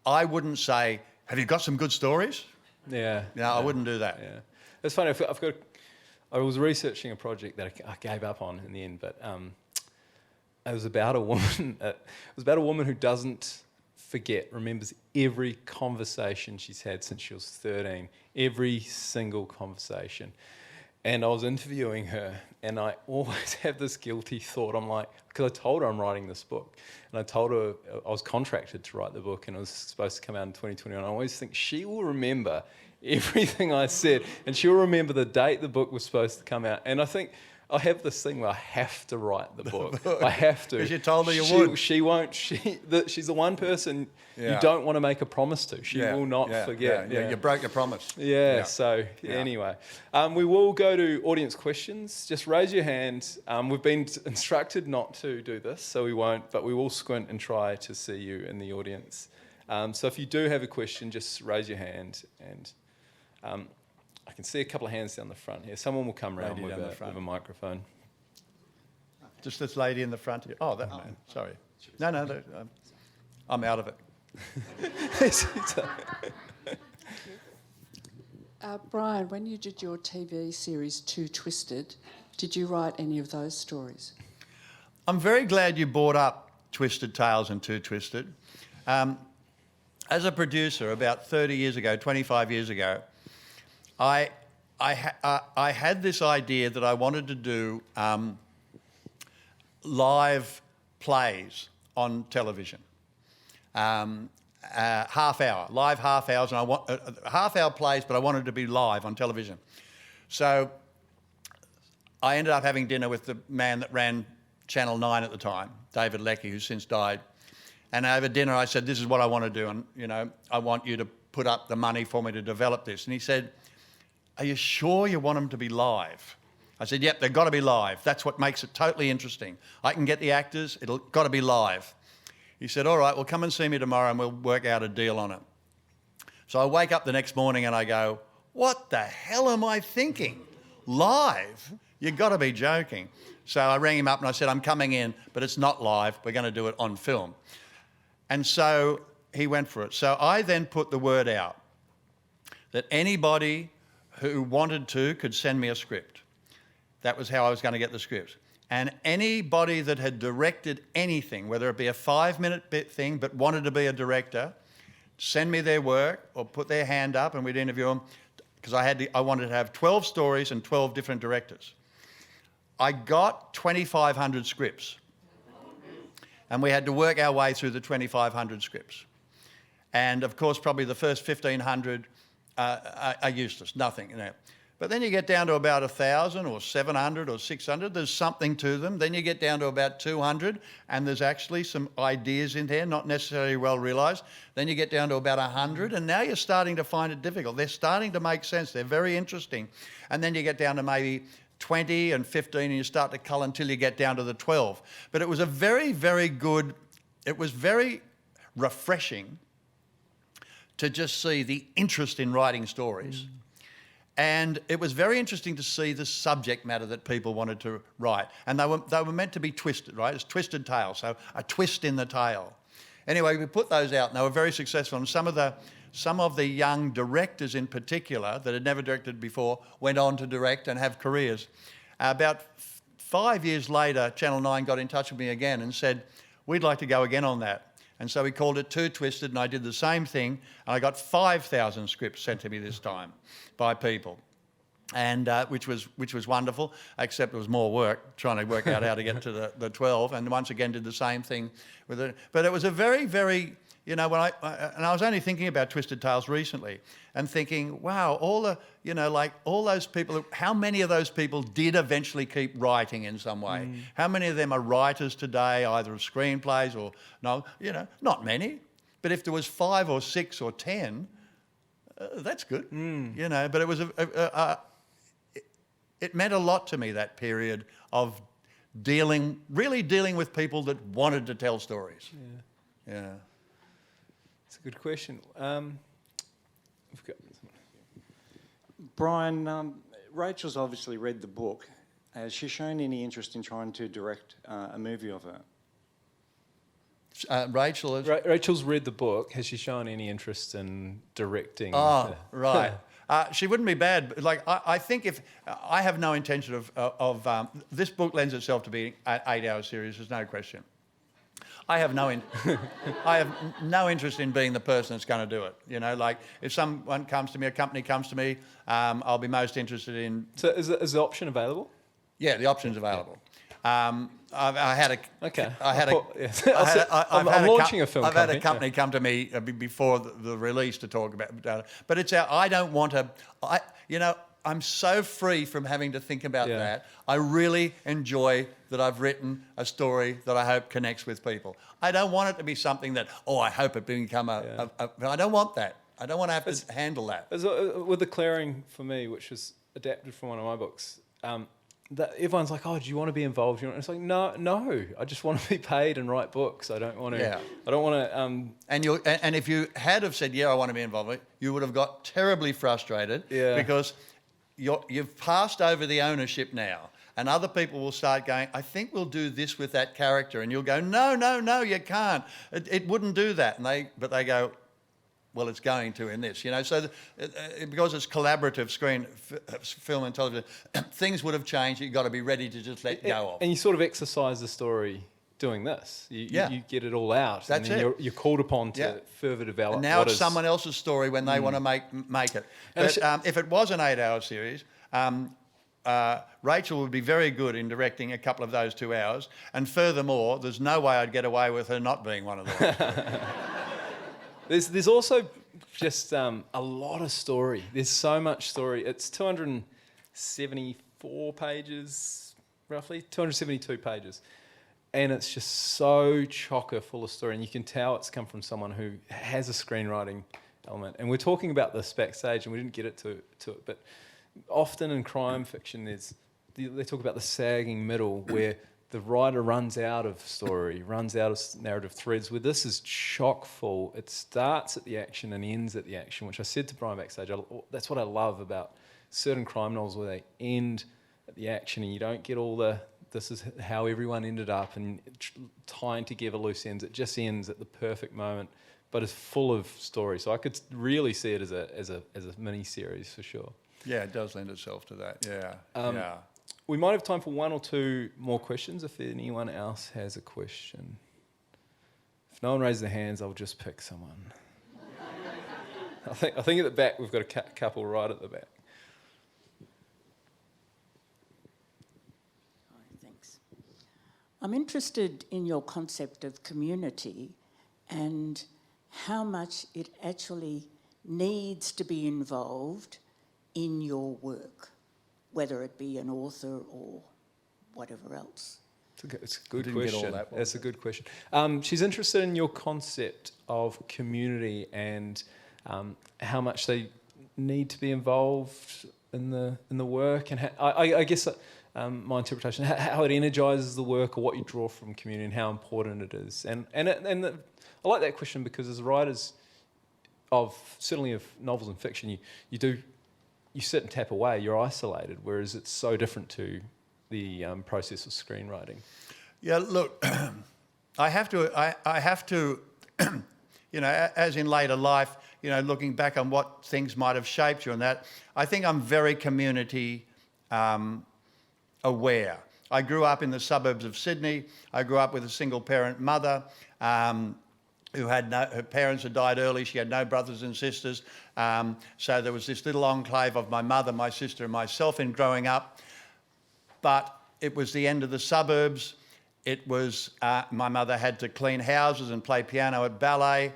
I wouldn't say, have you got some good stories? Yeah. No, I wouldn't do that. Yeah. It's funny, I was researching a project that I gave up on in the end, but it was about a woman. It was about a woman who doesn't remembers every conversation she's had since she was 13, every single conversation. And I was interviewing her, and I always have this guilty thought. I'm like, because I told her I'm writing this book, and I told her I was contracted to write the book, and it was supposed to come out in 2021. I always think she will remember everything I said, and she'll remember the date the book was supposed to come out. And I think I have this thing where I have to write the book. I have to. Because you told her you would. She won't. She's the one person you don't want to make a promise to. She will not forget. Yeah, you broke your promise. Yeah. So anyway, we will go to audience questions. Just raise your hand. We've been instructed not to do this, so we won't. But we will squint and try to see you in the audience. So if you do have a question, just raise your hand, and I can see a couple of hands down the front here. Someone will come around with a microphone. Just this lady in the front here. Oh, that man. Sorry. No, I'm out of it. Bryan, when you did your TV series Too Twisted, did you write any of those stories? I'm very glad you brought up Twisted Tales and Too Twisted. As a producer, about 30 years ago, 25 years ago, I had this idea that I wanted to do live plays on television, half hour, live half hours, and I want half hour plays, but I wanted to be live on television. So I ended up having dinner with the man that ran Channel 9 at the time, David Leckie, who's since died. And over dinner, I said, "This is what I want to do, and I want you to put up the money for me to develop this." And he said, "Are you sure you want them to be live?" I said, "Yep, they've got to be live. That's what makes it totally interesting. I can get the actors, it'll got to be live." He said, "All right, well, come and see me tomorrow and we'll work out a deal on it." So I wake up the next morning and I go, what the hell am I thinking? Live? You've got to be joking. So I rang him up and I said, "I'm coming in, but it's not live. We're going to do it on film." And so he went for it. So I then put the word out that anybody who wanted to could send me a script. That was how I was going to get the script. And anybody that had directed anything, whether it be a 5-minute bit thing but wanted to be a director, send me their work or put their hand up and we'd interview them. because I wanted to have 12 stories and 12 different directors. I got 2,500 scripts, and we had to work our way through the 2,500 scripts. And of course, probably the first 1,500 are useless, nothing, you know. But then you get down to about 1,000 or 700 or 600, there's something to them. Then you get down to about 200, and there's actually some ideas in there, not necessarily well realised. Then you get down to about 100, and now you're starting to find it difficult. They're starting to make sense. They're very interesting. And then you get down to maybe 20 and 15, and you start to cull until you get down to the 12. But it was a very, very good, it was very refreshing to just see the interest in writing stories. And it was very interesting to see the subject matter that people wanted to write. And they were meant to be twisted, right? It's twisted tales, so a twist in the tale. Anyway, we put those out and they were very successful. And some of the young directors in particular that had never directed before went on to direct and have careers. About 5 years later, Channel 9 got in touch with me again and said, we'd like to go again on that. And so we called it Too Twisted, and I did the same thing. And I got 5,000 scripts sent to me this time by people, and which was wonderful, except it was more work trying to work out how to get to the 12. And once again did the same thing with it. But it was a very, very, you know, when I was only thinking about Twisted Tales recently and thinking, wow, all the, you know, like all those people, how many of those people did eventually keep writing in some way? How many of them are writers today, either of screenplays or, no, you know, not many. But if there was 5 or 6 or 10, that's good, you know. But it was it meant a lot to me, that period of really dealing with people that wanted to tell stories. Yeah. It's a good question. We've got Bryan, Rachel's obviously read the book. Has she shown any interest in trying to direct a movie of it? Rachel is... Rachel's read the book. Has she shown any interest in directing? Oh, right. She wouldn't be bad. Like I think if I have no intention of this book lends itself to being an 8-hour series. There's no question. I have no interest in being the person that's going to do it. You know, like if someone comes to me, a company comes to me, I'll be most interested in. So is the option available? Yeah, the option's available. I had a. Okay. I'm launching a film. I've had a company come to me before the release to talk about, but it's our. I don't want to. I'm so free from having to think about that. I really enjoy that I've written a story that I hope connects with people. I don't want it to be something that, I hope it become a I don't want that. I don't want to have to handle that. With The Clearing, for me, which was adapted from one of my books, that everyone's like, do you want to be involved? It's like, no, I just want to be paid and write books. I don't want to. Yeah. I don't want to. And if you had have said, I want to be involved, you would have got terribly frustrated because you've passed over the ownership now, and other people will start going, I think we'll do this with that character, and you'll go, no, you can't. It wouldn't do that, but they go, well, it's going to in this, you know. So because it's collaborative film and television, things would have changed. You've got to be ready to just let go of. And you sort of exercise the story doing this. You get it all out. That's and then you're called upon to further develop. And now it's someone else's story when they want to make it. But if it was an 8-hour series, Rachel would be very good in directing a couple of those 2 hours. And furthermore, there's no way I'd get away with her not being one of them. There's also just a lot of story. There's so much story. It's 274 pages, roughly, 272 pages. And it's just so chocker full of story. And you can tell it's come from someone who has a screenwriting element. And we're talking about this backstage, and we didn't get it to it. But often in crime fiction, they talk about the sagging middle where the writer runs out of story, runs out of narrative threads, where this is chock full. It starts at the action and ends at the action, which I said to Bryan backstage. That's what I love about certain crime novels, where they end at the action and you don't get all this is how everyone ended up and tying together loose ends. It just ends at the perfect moment, but it's full of story. So I could really see it as a mini series for sure. Yeah, it does lend itself to that. Yeah. We might have time for 1 or 2 more questions if anyone else has a question. If no one raises their hands, I'll just pick someone. I think at the back we've got a couple right at the back. Thanks. I'm interested in your concept of community and how much it actually needs to be involved in your work, whether it be an author or whatever else. It's a good Didn't get all question. that one. That's a good question. She's interested in your concept of community and how much they need to be involved in the work, and I guess my interpretation, how it energises the work, or what you draw from community, and how important it is. I like that question because as writers certainly of novels and fiction, you sit and tap away. You're isolated, whereas it's so different to the process of screenwriting. Yeah, look, I have to, you know, as in later life, you know, looking back on what things might have shaped you and that, I think I'm very community aware. I grew up in the suburbs of Sydney. I grew up with a single parent mother who had her parents had died early. She had no brothers and sisters. So there was this little enclave of my mother, my sister and myself in growing up. But it was the end of the suburbs. It was, my mother had to clean houses and play piano at ballet.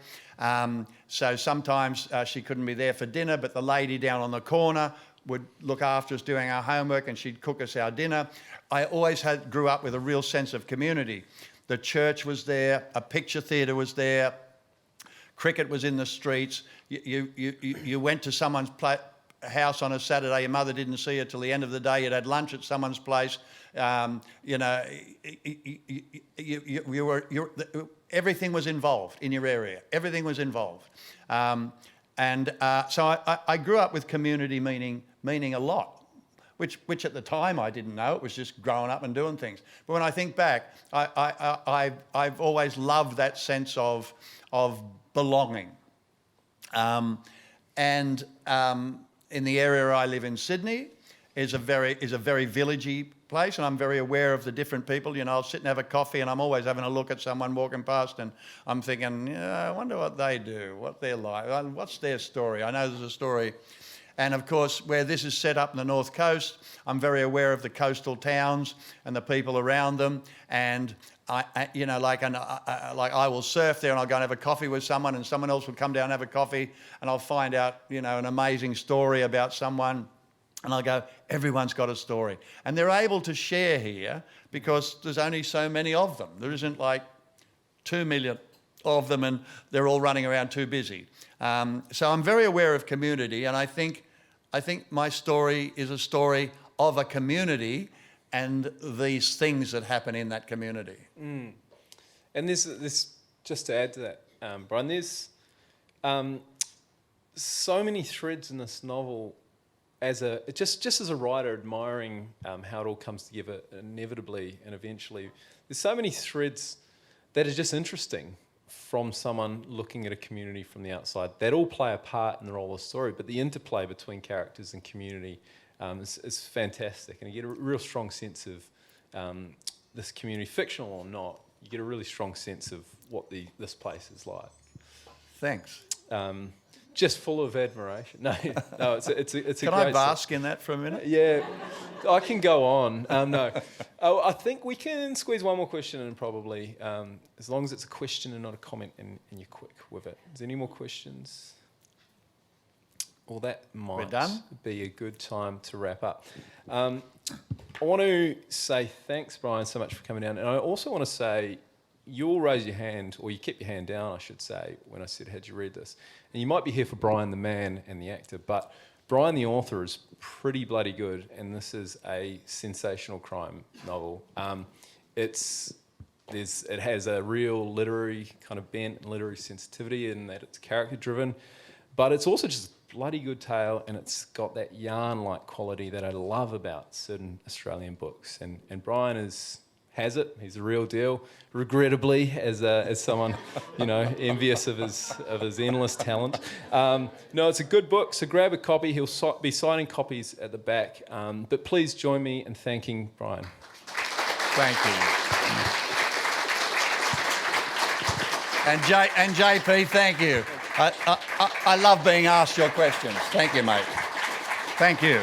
So sometimes she couldn't be there for dinner, but the lady down on the corner would look after us doing our homework and she'd cook us our dinner. I always grew up with a real sense of community. The church was there, a picture theatre was there, cricket was in the streets. You went to someone's house on a Saturday, your mother didn't see you till the end of the day, you'd had lunch at someone's place. You know, everything was involved in your area. Everything was involved. So I grew up with community meaning a lot, which at the time I didn't know. It was just growing up and doing things. But when I think back, I've always loved that sense of belonging. In the area I live in, Sydney, is a very villagey place, and I'm very aware of the different people. You know, I'll sit and have a coffee, and I'm always having a look at someone walking past, and I'm thinking, yeah, I wonder what they do, what they're like, what's their story. I know there's a story. And of course, where this is set up in the North Coast, I'm very aware of the coastal towns and the people around them. And I will surf there and I'll go and have a coffee with someone, and someone else will come down and have a coffee, and I'll find out, you know, an amazing story about someone. And I'll go, everyone's got a story. And they're able to share here because there's only so many of them. There isn't like 2 million of them and they're all running around too busy. So I'm very aware of community, and I think my story is a story of a community and these things that happen in that community. Mm. And there's just to add to that, Bryan, there's so many threads in this novel. Just as a writer, admiring how it all comes together inevitably and eventually, there's so many threads that are just interesting from someone looking at a community from the outside. That all play a part in the role of the story, but the interplay between characters and community is fantastic, and you get a real strong sense of this community, fictional or not. You get a really strong sense of what this place is like. Thanks. Just full of admiration. No, it's a great. Can I bask in that for a minute? Yeah, I can go on. No, I think we can squeeze one more question in probably, as long as it's a question and not a comment, and you're quick with it. Is there any more questions? Well, that might be a good time to wrap up. I want to say thanks, Bryan, so much for coming down, and I also want to say, you'll raise your hand, or you kept your hand down, I should say, when I said, had you read this? And you might be here for Bryan the man and the actor, but Bryan the author is pretty bloody good, and this is a sensational crime novel. It has a real literary kind of bent and literary sensitivity in that it's character-driven, but it's also just a bloody good tale, and it's got that yarn-like quality that I love about certain Australian books. And Bryan has it. He's the real deal. Regrettably, as someone, you know, envious of his endless talent. No, it's a good book. So grab a copy. He'll be signing copies at the back. But please join me in thanking Bryan. Thank you. And JP, thank you. I love being asked your questions. Thank you, mate. Thank you.